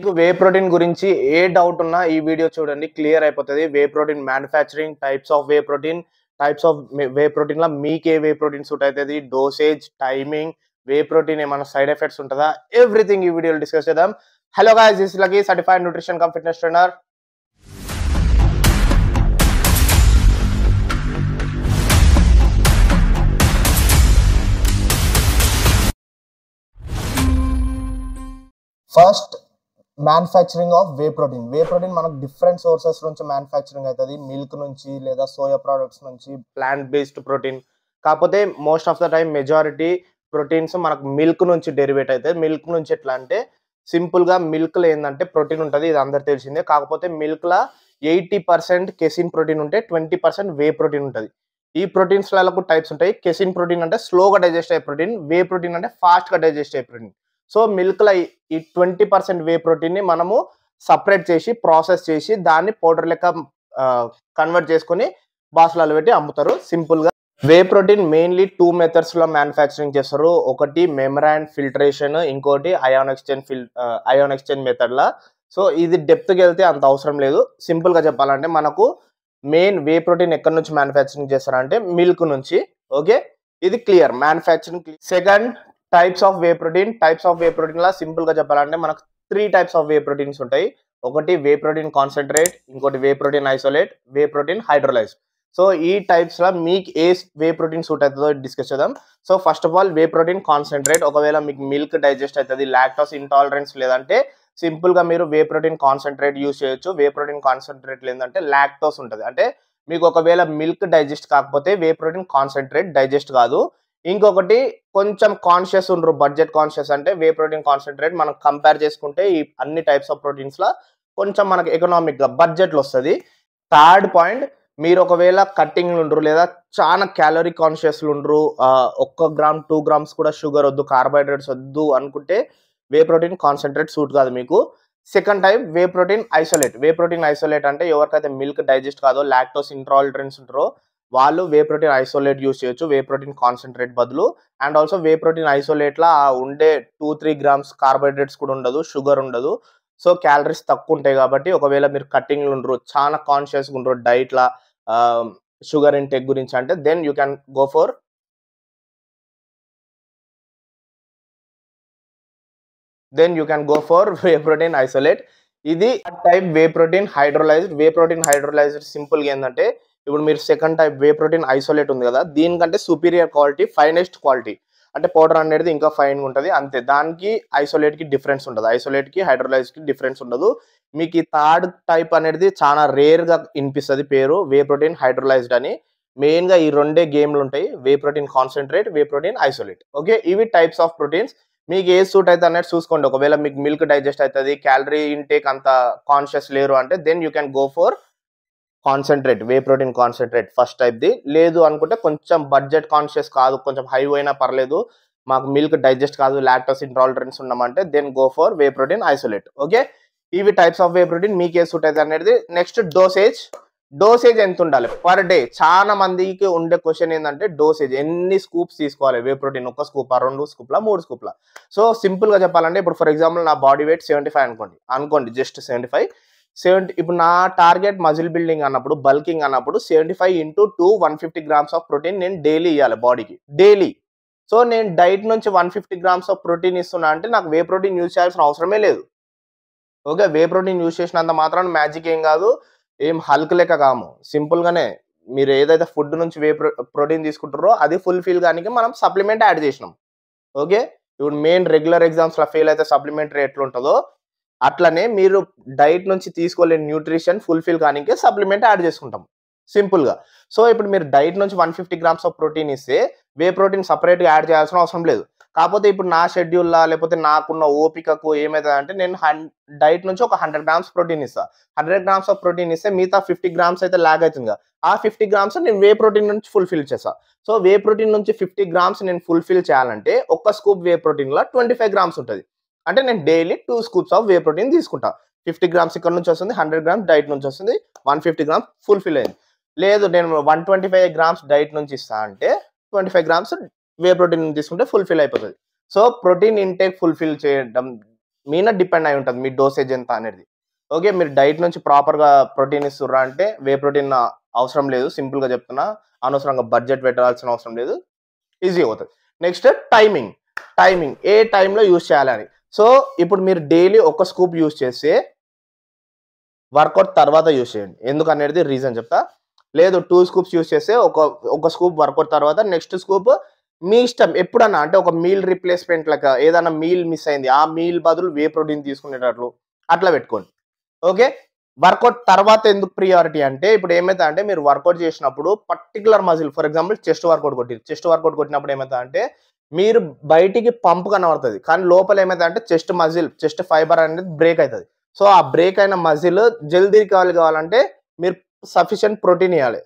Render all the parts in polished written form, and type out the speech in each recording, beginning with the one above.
మీకు whey protein గురించి ఏ doubt ఉన్నా ఈ వీడియో చూడండి, క్లియర్ అయిపోతుంది. Whey protein manufacturing, types of whey protein, types of whey protein లా మీకు ఏ వే ప్రోటీన్ సూట్ అవుతుంది, డోసేజ్, టైమింగ్, వే ప్రోటీన్ ఏమైనా సైడ్ ఎఫెక్ట్స్ ఉంటుందా, ఎవ్రీథింగ్ ఈ వీడియోలో డిస్కస్ చేద్దాం. Hello guys, this is Lucky, certified nutrition cum fitness trainer. First manufacturing of whey protein. Whey protein మనకు డిఫరెంట్ సోర్సెస్ నుంచి మ్యానుఫ్యాక్చరింగ్ అవుతుంది. మిల్క్ నుంచి, లేదా సోయా ప్రోడక్ట్స్ నుంచి, ప్లాంట్ బేస్డ్ ప్రోటీన్. కాకపోతే most of the time majority proteins మనకు milk నుంచి డెరివేట్ అవుతాయి. మిల్క్ నుంచి ఎట్లా అంటే సింపుల్గా మిల్క్లో ఏంటంటే ప్రోటీన్ ఉంటుంది, ఇది అందరు తెలిసిందే. కాకపోతే మిల్క్లో 80% కెసిన్ ప్రోటీన్ ఉంటే 20% వే ప్రోటీన్ ఉంటుంది. ఈ ప్రోటీన్స్లకు టైప్స్ ఉంటాయి. కెసిన్ ప్రోటీన్ అంటే స్లోగా డైజెస్ట్ అయ్యే ప్రోటీన్, వే ప్రోటీన్ అంటే ఫాస్ట్గా డైజెస్ట్ అయ్యే ప్రోటీన్. సో మిల్క్లో ఈ 20% వే ప్రోటీన్ని మనము సపరేట్ చేసి ప్రాసెస్ చేసి దాన్ని పౌడర్ లెక్క కన్వర్ట్ చేసుకొని బాక్స్లలో పెట్టి అమ్ముతారు. సింపుల్గా వే ప్రోటీన్ మెయిన్లీ 2 మెథడ్స్లో మ్యానుఫ్యాక్చరింగ్ చేస్తారు. ఒకటి మెమ్బ్రేన్ ఫిల్టరేషన్, ఇంకోటి అయాన్ ఎక్స్చేంజ్ మెథడ్లా. సో ఇది డెప్త్కి వెళ్తే అంత అవసరం లేదు. సింపుల్గా చెప్పాలంటే మనకు మెయిన్ వే ప్రోటీన్ ఎక్కడి నుంచి మ్యానుఫ్యాక్చరింగ్ చేస్తారంటే మిల్క్ నుంచి. ఓకే, ఇది clear manufacturing. Second types of whey protein. Types of whey protein law simple గా చెప్పాలంటే మనకు 3 టైప్స్ ఆఫ్ వే ప్రోటీన్స్ ఉంటాయి. ఒకటి వే ప్రోటీన్ కాన్సన్ట్రేట్, ఇంకోటి వే protein isolate, whey protein hydrolyse. So ఈ టైప్స్ లా మీకు ఏ వే ప్రోటీన్ సూట్ అవుతుందో డిస్కస్ చేద్దాం. So first of all way protein concentrate. ఒకవేళ మీకు మిల్క్ డైజెస్ట్ అవుతుంది, లాక్టోస్ ఇంటాలరెన్స్ లేదంటే సింపుల్ గా మీరు వే ప్రోటీన్ కాన్సన్ట్రేట్ యూస్ చేయొచ్చు. వే ప్రోటీన్ కాన్సన్ట్రేట్ లేదంటే లాక్టోస్ ఉంటుంది, అంటే మీకు ఒకవేళ మిల్క్ డైజెస్ట్ కాకపోతే వే ప్రోటీన్ కాన్సన్ట్రేట్ డైజెస్ట్ కాదు. ఇంకొకటి కొంచెం కాన్షియస్ ఉండరు, బడ్జెట్ కాన్షియస్ అంటే వే ప్రోటీన్ కాన్సన్ట్రేట్ మనం కంపేర్ చేసుకుంటే ఈ అన్ని టైప్స్ ఆఫ్ ప్రోటీన్స్ లా కొంచెం మనకు ఎకనామిక్ గా బడ్జెట్లో వస్తుంది. థర్డ్ పాయింట్, మీరు ఒకవేళ కట్టింగ్ ఉండరు లేదా చాలా క్యాలరీ కాన్షియస్ ఉండరు, 1 గ్రామ్ 2 గ్రామ్స్ కూడా షుగర్ వద్దు, కార్బోహైడ్రేట్స్ వద్దు అనుకుంటే వే ప్రోటీన్ కాన్సన్ట్రేట్ సూట్ కాదు మీకు. Second type whey protein isolate. వే ప్రోటీన్ ఐసోలేట్ అంటే ఎవరికైతే మిల్క్ డైజెస్ట్ కాదో, లాక్టోస్ ఇంటాలరెన్స్ ఉంటారో వాళ్ళు వే ప్రోటీన్ ఐసోలేట్ యూస్ చేయొచ్చు వే ప్రోటీన్ కాన్సన్ట్రేట్ బదులు. అండ్ ఆల్సో వే ప్రోటీన్ ఐసోలేట్లా ఉండే 2-3 గ్రామ్స్ కార్బోహైడ్రేట్స్ కూడా ఉండదు, షుగర్ ఉండదు. సో క్యాలరీస్ తక్కువ ఉంటాయి కాబట్టి ఒకవేళ మీరు కట్టింగ్ ఉండరు, చాలా కాన్షియస్గా ఉండరు డైట్లా షుగర్ ఇంటేక్ గురించి అంటే then you can go for whey protein isolate. ఇది type whey protein hydrolysed. Whey protein hydrolysed సింపుల్గా ఏంటంటే ఇప్పుడు మీరు second type whey protein isolate ఉంది కదా, దీనికంటే సుపీరియర్ క్వాలిటీ, ఫైనెస్ట్ క్వాలిటీ, అంటే పౌడర్ అనేది ఇంకా ఫైన్గా ఉంటుంది అంతే. దానికి ఐసోలేట్కి డిఫరెన్స్ ఉంటుంది, ఐసోలేట్కి హైడ్రోలైజ్కి డిఫరెన్స్ ఉండదు. మీకు ఈ థర్డ్ టైప్ అనేది చాలా రేర్గా వినిపిస్తుంది పేరు వే ప్రోటీన్ హైడ్రోలైజ్డ్ అని. మెయిన్గా ఈ రెండే గేమ్లు ఉంటాయి, whey protein concentrate, whey protein isolate. Okay, ఇవి టైప్స్ ఆఫ్ ప్రోటీన్స్. మీకు ఏ సూట్ అవుతుంది అనేది చూసుకోండి. ఒకవేళ మీకు మిల్క్ డైజెస్ట్ అవుతుంది, క్యాలరీ ఇంటేక్ అంత కాన్షియస్ లేరు అంటే then you can go for concentrate, whey protein concentrate first టైప్ది. లేదు అనుకుంటే కొంచెం బడ్జెట్ కాన్షియస్ కాదు, కొంచెం హై అయినా పర్లేదు, మాకు మిల్క్ డైజెస్ట్ కాదు, లాక్టోస్ ఇంటాలరెన్స్ ఉన్నామంటే then go for whey protein isolate. Okay, ఇవి టైప్స్ ఆఫ్ వే ప్రోటీన్. మీకు ఏ సూట్ అవుతుంది అనేది. నెక్స్ట్ డోసేజ్ ఎంత ఉండాలి పర్ డే. చాలా మందికి ఉండే క్వశ్చన్ ఏంటంటే డోసేజ్ ఎన్ని స్కూప్స్ తీసుకోవాలి వే ప్రోటీన్, 1 స్కూపా, 2 స్కూప్లా, 3 స్కూప్లా. సో సింపుల్గా చెప్పాలంటే ఇప్పుడు ఫర్ ఎగ్జాంపుల్ నా బాడీ వెయిట్ 75 అనుకోండి జస్ట్ 75. ఇప్పుడు నా టార్గెట్ మజిల్ బిల్డింగ్ అన్నప్పుడు, బల్కింగ్ అన్నప్పుడు 75 × 2 150 గ్రామ్స్ ఆఫ్ ప్రోటీన్ నేను డైలీ ఇవ్వాలి బాడీకి, డైలీ. సో నేను డైట్ నుంచి 150 గ్రామ్స్ ఆఫ్ ప్రోటీన్ ఇస్తున్నా అంటే నాకు వే ప్రోటీన్ యూజ్ చేయాల్సిన అవసరమే లేదు. ఓకే, వే ప్రోటీన్ యూజ్ చేసినంత మాత్రం మ్యాజిక్ ఏం కాదు, ఏం హల్క్ లెక్క కాము. సింపుల్గానే మీరు ఏదైతే ఫుడ్ నుంచి ప్రోటీన్ తీసుకుంటారో అది ఫుల్ఫిల్ కానీ మనం సప్లిమెంట్ యాడ్ చేసినాం. ఓకే, ఇప్పుడు మెయిన్ రెగ్యులర్ ఎగ్జామ్స్లో ఫెయిల్ అయితే సప్లిమెంటరీ ఎట్లుంటుందో అట్లనే మీరు డైట్ నుంచి తీసుకోలేని న్యూట్రిషన్ ఫుల్ఫిల్ కానీ సప్లిమెంట్ యాడ్ చేసుకుంటాం సింపుల్గా. సో ఇప్పుడు మీరు డైట్ నుంచి 150 గ్రామ్స్ ఆఫ్ ప్రోటీన్ ఇస్తే వే ప్రోటీన్ సపరేట్గా యాడ్ చేయాల్సిన అవసరం లేదు. కాకపోతే ఇప్పుడు నా షెడ్యూల్లో లేకపోతే నాకున్న ఓపికకు ఏమవుతుంది అంటే నేను డైట్ నుంచి ఒక 100 గ్రామ్స్ ప్రోటీన్ ఇస్తాను. 100 గ్రామ్స్ ఆఫ్ ప్రోటీన్ ఇస్తే మిగతా 50 గ్రామ్స్ అయితే లాగ్ అవుతుంది కదా, ఆ 50 గ్రామ్స్ నేను వే ప్రోటీన్ నుంచి ఫుల్ఫిల్ చేస్తాను. సో వే ప్రోటీన్ నుంచి 50 గ్రామ్స్ నేను ఫుల్ఫిల్ చేయాలంటే ఒక స్కూప్ వే ప్రోటీన్లో 25 గ్రామ్స్ ఉంటుంది. అంటే నేను daily 2 scoops of whey protein తీసుకుంటా. 50 గ్రామ్స్ ఇక్కడ నుంచి వస్తుంది, 100 గ్రామ్స్ డైట్ నుంచి వస్తుంది, 150 గ్రామ్స్ ఫుల్ఫిల్ అయింది. లేదు నేను 125 గ్రామ్స్ డైట్ నుంచి ఇస్తా అంటే 25 గ్రామ్స్ వే ప్రోటీన్ తీసుకుంటే ఫుల్ఫిల్ అయిపోతుంది. సో ప్రోటీన్ ఇంటేక్ ఫుల్ఫిల్ చేయడం మీద డిపెండ్ అయి ఉంటుంది మీ డోసేజ్ ఎంత అనేది. ఓకే. మీరు డైట్ నుంచి ప్రాపర్‌గా ప్రోటీన్ ఇస్తుర్రా అంటే వే ప్రోటీన్ అవసరం లేదు. సింపుల్‌గా చెప్తున్నా. అనవసరంగా బడ్జెట్ పెట్టాల్సిన అవసరం లేదు. ఈజీగా అవుతది. Next timing. టైమింగ్ ఏ టైంలో యూజ్ చేయాలని. సో, ఇప్పుడు మీరు డైలీ ఒక స్కూప్ యూజ్ చేస్తే వర్కౌట్ తర్వాత యూజ్ చేయండి. ఎందుకనేది రీజన్ చెప్తా. లేదు 2 స్కూప్స్ యూజ్ చేస్తే ఒక స్కూప్ వర్కౌట్ తర్వాత నెక్స్ట్ స్కూప్ మీ ఇష్టం. ఎప్పుడన్నా అంటే ఒక మీల్ రిప్లేస్‌మెంట్ లెక్క ఏదన్నా మీల్ మిస్ అయింది. ఆ మీల్ బదులు వే ప్రోటీన్ తీసుకునేటట్లు అట్లా పెట్టుకోండి. ఓకే. వర్కౌట్ తర్వాత ఎందుకు ప్రియారిటీ అంటే ఇప్పుడు ఏమైతదంటే మీరు వర్కౌట్ చేసినప్పుడు particular muscle for example chest workout కొట్టిర్రు. చెస్ట్ వర్కౌట్ కొట్టినప్పుడు ఏమైతదంటే మీరు బయటికి పంప్ కనబడతది. కానీ లోపల ఏమైతదంటే చెస్ట్ మజిల్, చెస్ట్ ఫైబర్ అనేది బ్రేక్ అయితది. సో, ఆ బ్రేక్ అయిన మజిల్ జల్దీ రికవరీ కావాలంటే మీరు సఫిషియెంట్ ప్రోటీన్ ఇయ్యాలి.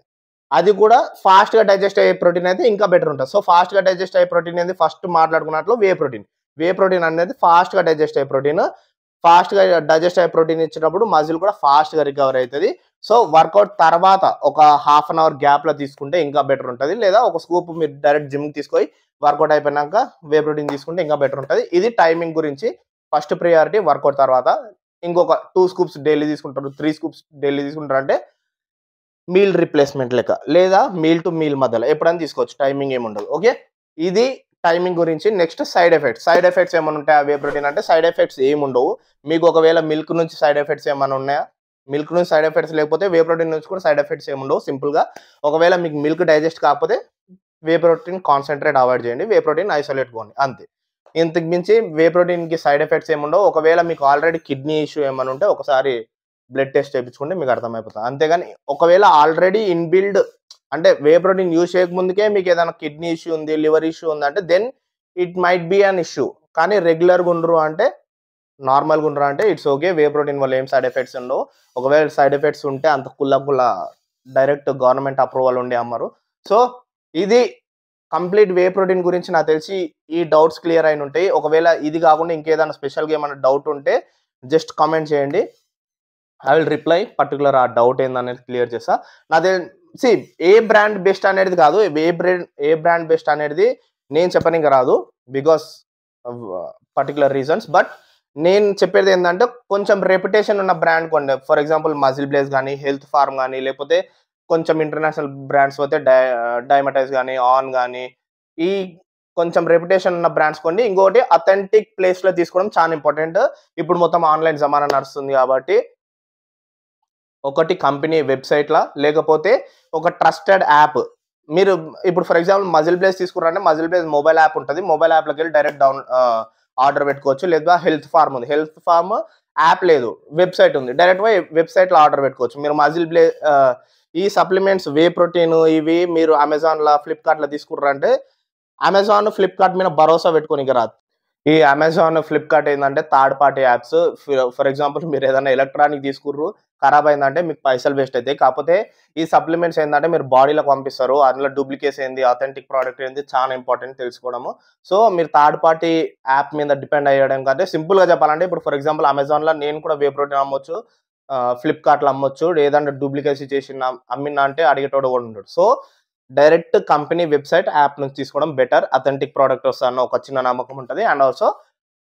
అది కూడా ఫాస్ట్‌గా డైజెస్ట్ అయ్యే ప్రోటీన్ అయితే ఇంకా బెటర్ ఉంటది. సో, ఫాస్ట్‌గా డైజెస్ట్ అయ్యే ప్రోటీన్ ఏంది ఫస్ట్ మాట్లాడుకున్నట్లు వే ప్రోటీన్. వే ప్రోటీన్ అనేది ఫాస్ట్‌గా డైజెస్ట్ అయ్యే ప్రోటీన్. ఫాస్ట్‌గా డైజెస్ట్ అయ్యే ప్రోటీన్ ఇచ్చినప్పుడు మజిల్ కూడా ఫాస్ట్‌గా రికవర్ అయితది. సో, వర్కౌట్ తర్వాత ఒక హాఫ్ అన్ అవర్ గ్యాప్‌లో తీసుకుంటే ఇంకా బెటర్ ఉంటది. లేదా ఒక స్కూప్ మీరు డైరెక్ట్ జిమ్‌కి తీసుకొని వర్కౌట్ అయిపోయినాక వే ప్రోటీన్ తీసుకుంటే ఇంకా బెటర్ ఉంటది. ఇది టైమింగ్ గురించి. ఫస్ట్ ప్రియారిటీ వర్కౌట్ తర్వాత. ఇంకొక 2 స్కూప్స్ డైలీ తీసుకుంటారు. 3 స్కూప్స్ డైలీ తీసుకుంటారంటే మీల్ రిప్లేస్‌మెంట్ లెక్క. లేదా మీల్ టు మీల్ మధ్యలో ఎప్పుడైనా తీసుకోవచ్చు. టైమింగ్ ఏముండదు. ఓకే. ఇది టైమింగ్ గురించి. Next side effects. Side effects ఏమన్నా ఉంటాయా వే ప్రోటీన్ అంటే సైడ్ ఎఫెక్ట్స్ ఏముండవు. మీకు ఒకవేళ మిల్క్ నుంచి సైడ్ ఎఫెక్ట్స్ ఏమన్నా ఉన్నాయా? మిల్క్ నుంచి సైడ్ ఎఫెక్ట్స్ లేకపోతే వే ప్రోటీన్ నుంచి కూడా సైడ్ ఎఫెక్ట్స్ ఏముండవు సింపుల్‌గా. ఒకవేళ మీకు మిల్క్ డైజెస్ట్ కాకపోతే వే ప్రోటీన్ కాన్సంట్రేట్ అవాయిడ్ చేయండి. వే ప్రోటీన్ ఐసోలేట్ పోండి అంతే. ఇంతకు మించి వే ప్రోటీన్‌కి సైడ్ ఎఫెక్ట్స్ ఏముండవు. ఒకవేళ మీకు ఆల్రెడీ కిడ్నీ ఇష్యూ ఏమన్నా ఉంటే ఒకసారి బ్లడ్ టెస్ట్ చేపించుకుంటే మీకు అర్థమైపోతది. అంతేగాని ఒకవేళ ఆల్రెడీ ఇన్‌బిల్డ్ అంటే వే ప్రోటీన్ యూజ్ చేయకముందుకే మీకు ఏదైనా కిడ్నీ ఇష్యూ ఉంది, లివర్ ఇష్యూ ఉందంటే then it might be an issue. కానీ రెగ్యులర్‌గా ఉండ్రు అంటే నార్మల్‌గా ఉండ్రు అంటే ఇట్స్ ఓకే. వే ప్రోటీన్ వల్ల ఏం సైడ్ ఎఫెక్ట్స్ ఉండవు. ఒకవేళ సైడ్ ఎఫెక్ట్స్ ఉంటే అంత డైరెక్ట్ గవర్నమెంట్ అప్రూవల్ ఉండి అమ్మరు. సో, ఇది కంప్లీట్ వే ప్రోటీన్ గురించి నాకు తెలిసి ఈ డౌట్స్ క్లియర్ అయిన ఉంటాయి. ఒకవేళ ఇది కాకుండా ఇంకేదైనా స్పెషల్‌గా ఏమైనా డౌట్ ఉంటే జస్ట్ కామెంట్ చేయండి. ఐ విల్ రిప్లై పర్టిక్యులర్ ఆ డౌట్ ఏందనేది క్లియర్ చేస్తా. నాదే సీ ఏ బ్రాండ్ బెస్ట్ అనేది కాదు. ఏ బ్రాండ్ బెస్ట్ అనేది నేను చెప్పనీకి రాదు. Because of particular reasons. But నేను చెప్పేది ఏందంటే కొంచెం రెప్యుటేషన్ ఉన్న బ్రాండ్ కొండి. ఫర్ ఎగ్జాంపుల్ మజిల్ బ్లేజ్ గాని, హెల్త్ ఫార్మ్ గాని లేకపోతే కొంచెం ఇంటర్నేషనల్ బ్రాండ్స్ పోతే డైమటైజ్ గాని, ఆన్ గాని ఈ కొంచెం రెప్యుటేషన్ ఉన్న బ్రాండ్స్ కొండి. ఇంకోటి అథెంటిక్ ప్లేస్‌లో తీసుకోవడం చాలా ఇంపార్టెంట్. ఇప్పుడు మొత్తం ఆన్‌లైన్ జమానా నడుస్తుంది కాబట్టి ఒకటి కంపెనీ వెబ్‌సైట్‌లా లేకపోతే ఒక ట్రస్టెడ్ యాప్. మీరు ఇప్పుడు ఫర్ ఎగ్జాంపుల్ మజిల్ బ్లేజ్ తీసుకున్నారంటే మజిల్ బ్లేజ్ మొబైల్ యాప్ ఉంటది. మొబైల్ యాప్‌లోకెళ్ళి డైరెక్ట్ ఆర్డర్ పెట్టుకోవచ్చు. లేదా హెల్త్ ఫార్మ్ ఉంది. హెల్త్ ఫార్మ్ యాప్ లేదు. వెబ్‌సైట్ ఉంది. డైరెక్ట్ పోయి వెబ్‌సైట్‌లో ఆర్డర్ పెట్టుకోవచ్చు. మీరు ఈ సప్లిమెంట్స్ వే ప్రోటీన్ ఇవి మీరు అమెజాన్‌ల, ఫ్లిప్‌కార్ట్‌ల తీసుకుర్రంటే అమెజాన్, ఫ్లిప్‌కార్ట్ మీద భరోసా పెట్టుకోనీకి రాదు. ఈ అమెజాన్, ఫ్లిప్‌కార్ట్ ఏందంటే third party apps. For example మీరు ఏదైనా ఎలక్ట్రానిక్ తీసుకుర్రు, ఖరాబ్ అయిందంటే మీకు పైసలు వేస్ట్ అయితాయి. కాకపోతే ఈ సప్లిమెంట్స్ ఏందంటే మీరు బాడీలోకి పంపిస్తారు. అందులో డూప్లికేట్స్ ఏంది, అథెంటిక్ ప్రొడక్ట్ ఏంది చాలా ఇంపార్టెంట్ తెలుసుకోవడము. సో, మీరు థర్డ్ పార్టీ యాప్ మీద డిపెండ్ అయ్యడం కంటే సింపుల్‌గా చెప్పాలంటే ఇప్పుడు ఫర్ ఎగ్జాంపుల్ అమెజాన్‌లో నేను కూడా వే ప్రోటీన్ అమ్మొచ్చు. ఫ్లిప్‌కార్ట్‌లో అమ్మొచ్చు. ఏదన్నా డూప్లికేసీ చేసిన అమ్మినా అంటే అడిగేటోడు కూడా ఉండడు. So, direct company website, app నుంచి తీసుకోవడం బెటర్. అథెంటిక్ ప్రొడక్ట్ వస్తదన్న ఒక చిన్న నమ్మకం ఉంటది. అండ్ ఆల్సో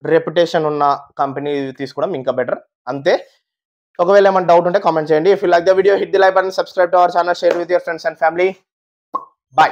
రెప్యుటేషన్ ఉన్న కంపెనీ తీసుకోవడం ఇంకా బెటర్. అంతే. ఒకవేళ ఏమైనా డౌట్ ఉంటే కామెంట్ చేయండి. If you like the video hit the like button, subscribe to our channel, share with your friends and family. By.